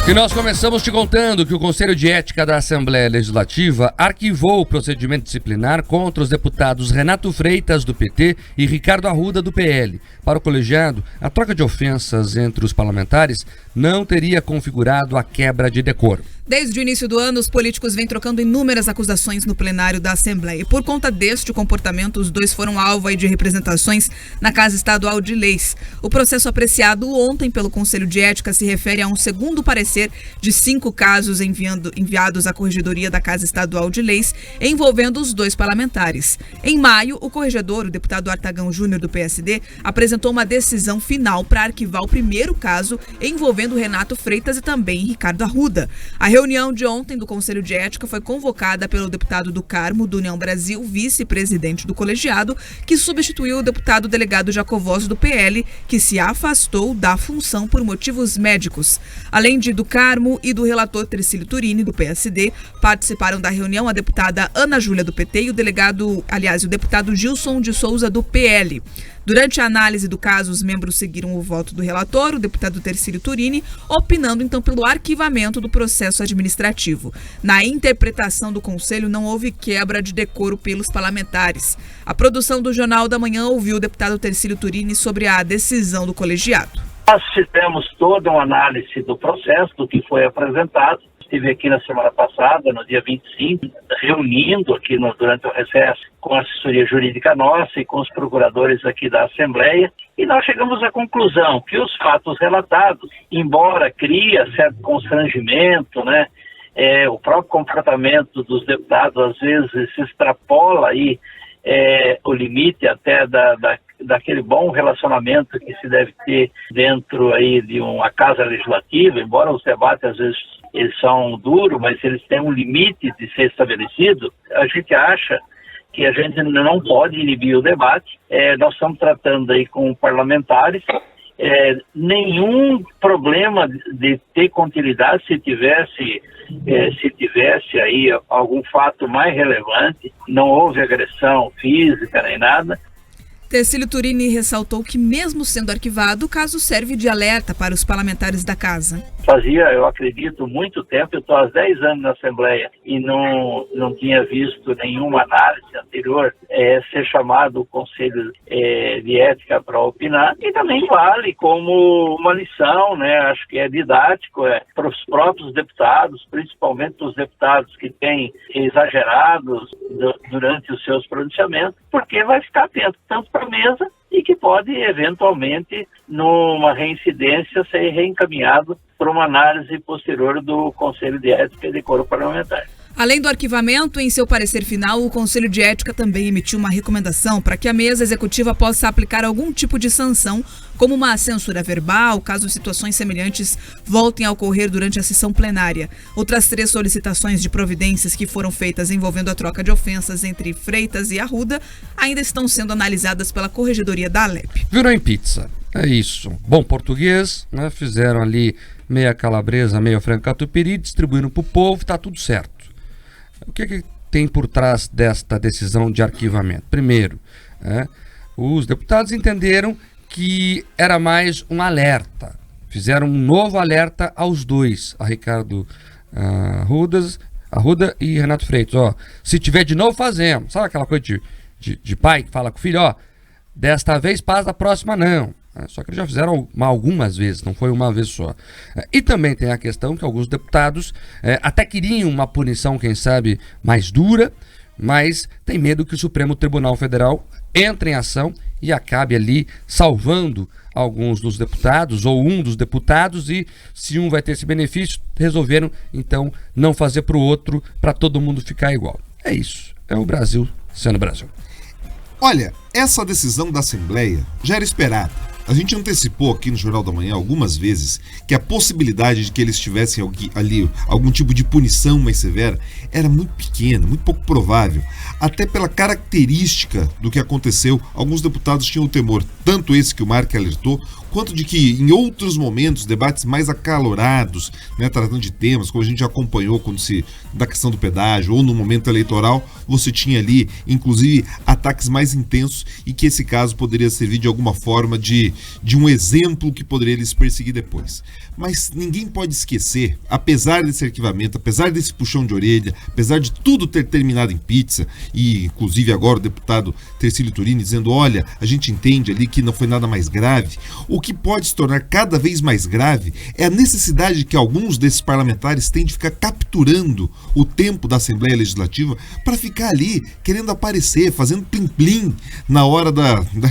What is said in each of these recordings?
E nós começamos te contando que o Conselho de Ética da Assembleia Legislativa arquivou o procedimento disciplinar contra os deputados Renato Freitas, do PT, e Ricardo Arruda, do PL. Para o colegiado, a troca de ofensas entre os parlamentares não teria configurado a quebra de decoro. Desde o início do ano, os políticos vêm trocando inúmeras acusações no plenário da Assembleia. E por conta deste comportamento, os dois foram alvo de representações na Casa Estadual de Leis. O processo apreciado ontem pelo Conselho de Ética se refere a um segundo parecer de 5 casos enviados à Corregedoria da Casa Estadual de Leis, envolvendo os dois parlamentares. Em maio, o corregedor, o deputado Artagão Júnior, do PSD, apresentou uma decisão final para arquivar o primeiro caso envolvendo Renato Freitas e também Ricardo Arruda. A reunião de ontem do Conselho de Ética foi convocada pelo deputado do Carmo, do União Brasil, vice-presidente do colegiado, que substituiu o deputado delegado Jacovós, do PL, que se afastou da função por motivos médicos. Além de do Carmo e do relator Tercílio Turini, do PSD, participaram da reunião a deputada Ana Júlia, do PT, e o deputado Gilson de Souza, do PL. Durante a análise do caso, os membros seguiram o voto do relator, o deputado Tercílio Turini, opinando então pelo arquivamento do processo administrativo. Na interpretação do Conselho, não houve quebra de decoro pelos parlamentares. A produção do Jornal da Manhã ouviu o deputado Tercílio Turini sobre a decisão do colegiado. Nós fizemos toda uma análise do processo, do que foi apresentado. Estive aqui na semana passada, no dia 25, reunindo aqui durante o recesso com a assessoria jurídica nossa e com os procuradores aqui da Assembleia, e nós chegamos à conclusão que os fatos relatados, embora cria certo constrangimento, né, o próprio comportamento dos deputados às vezes se extrapola aí o limite até daquele bom relacionamento que se deve ter dentro aí de uma casa legislativa, embora os debates às vezes eles são duros, mas eles têm um limite de ser estabelecido. A gente acha que a gente não pode inibir o debate. Nós estamos tratando aí com parlamentares, nenhum problema de ter continuidade se tivesse aí algum fato mais relevante, não houve agressão física nem nada. Tercílio Turini ressaltou que, mesmo sendo arquivado, o caso serve de alerta para os parlamentares da Casa. Fazia, eu acredito, muito tempo, eu estou há 10 anos na Assembleia e não tinha visto nenhuma análise anterior ser chamado o Conselho de Ética para opinar, e também vale como uma lição, né? Acho que é didático para os próprios deputados, principalmente os deputados que têm exagerados durante os seus pronunciamentos, porque vai ficar atento tanto para a mesa e que pode, eventualmente, numa reincidência, ser reencaminhado para uma análise posterior do Conselho de Ética e Decoro Parlamentar. Além do arquivamento, em seu parecer final, o Conselho de Ética também emitiu uma recomendação para que a mesa executiva possa aplicar algum tipo de sanção, como uma censura verbal, caso situações semelhantes voltem a ocorrer durante a sessão plenária. Outras 3 solicitações de providências que foram feitas envolvendo a troca de ofensas entre Freitas e Arruda ainda estão sendo analisadas pela Corregedoria da Alep. Virou em pizza, é isso. Bom português, né? Fizeram ali meia calabresa, meia frango catupiry, distribuíram para o povo, está tudo certo. O que tem por trás desta decisão de arquivamento? Primeiro, os deputados entenderam que era mais um alerta. Fizeram um novo alerta aos dois, a Ricardo Arruda e Renato Freitas. Se tiver de novo, fazemos. Sabe aquela coisa de pai que fala com o filho, desta vez paz, da próxima não. Só que eles já fizeram algumas vezes, não foi uma vez só. E também tem a questão que alguns deputados até queriam uma punição, quem sabe, mais dura, mas tem medo que o Supremo Tribunal Federal entre em ação e acabe ali salvando alguns dos deputados, ou um dos deputados, e se um vai ter esse benefício, resolveram então não fazer para o outro, para todo mundo ficar igual. É isso, é o Brasil sendo Brasil. Olha, essa decisão da Assembleia já era esperada. A gente antecipou aqui no Jornal da Manhã algumas vezes que a possibilidade de que eles tivessem ali algum tipo de punição mais severa era muito pequena, muito pouco provável. Até pela característica do que aconteceu, alguns deputados tinham o temor, tanto esse que o Mark alertou, quanto de que em outros momentos, debates mais acalorados, né, tratando de temas, como a gente já acompanhou da questão do pedágio, ou no momento eleitoral, você tinha ali, inclusive, ataques mais intensos, e que esse caso poderia servir de alguma forma de um exemplo que poderia lhes perseguir depois. Mas ninguém pode esquecer, apesar desse arquivamento, apesar desse puxão de orelha, apesar de tudo ter terminado em pizza, e inclusive agora o deputado Tercílio Turini dizendo, olha, a gente entende ali que não foi nada mais grave, o que pode se tornar cada vez mais grave é a necessidade que alguns desses parlamentares têm de ficar capturando o tempo da Assembleia Legislativa para ficar ali querendo aparecer, fazendo plim-plim na hora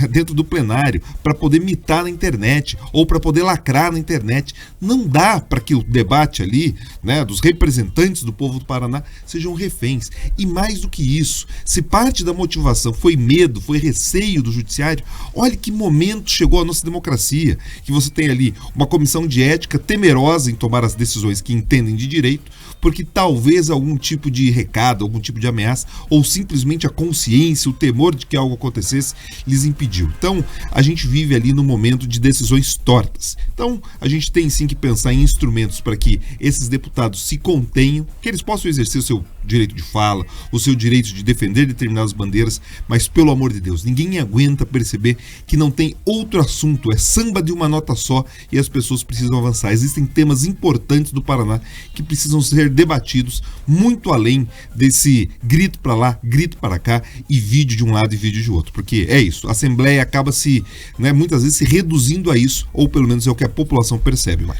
dentro do plenário, para poder mitar na internet ou para poder lacrar na internet. Não dá para que o debate ali, né, dos representantes do povo do Paraná sejam reféns. E mais do que isso, se parte da motivação foi medo, foi receio do judiciário, olha que momento chegou a nossa democracia, que você tem ali uma comissão de ética temerosa em tomar as decisões que entendem de direito, porque talvez algum tipo de recado, algum tipo de ameaça, ou simplesmente a consciência, o temor de que algo acontecesse, lhes impediu. Então, a gente vive ali no momento de decisões tortas. Então, a gente tem sim que pensar em instrumentos para que esses deputados se contenham, que eles possam exercer o seu direito de fala, o seu direito de defender determinadas bandeiras, mas pelo amor de Deus, ninguém aguenta perceber que não tem outro assunto, é samba de uma nota só e as pessoas precisam avançar. Existem temas importantes do Paraná que precisam ser debatidos muito além desse grito para lá, grito para cá e vídeo de um lado e vídeo de outro, porque é isso, a Assembleia acaba muitas vezes se reduzindo a isso, ou pelo menos é o que a população percebe, Mark.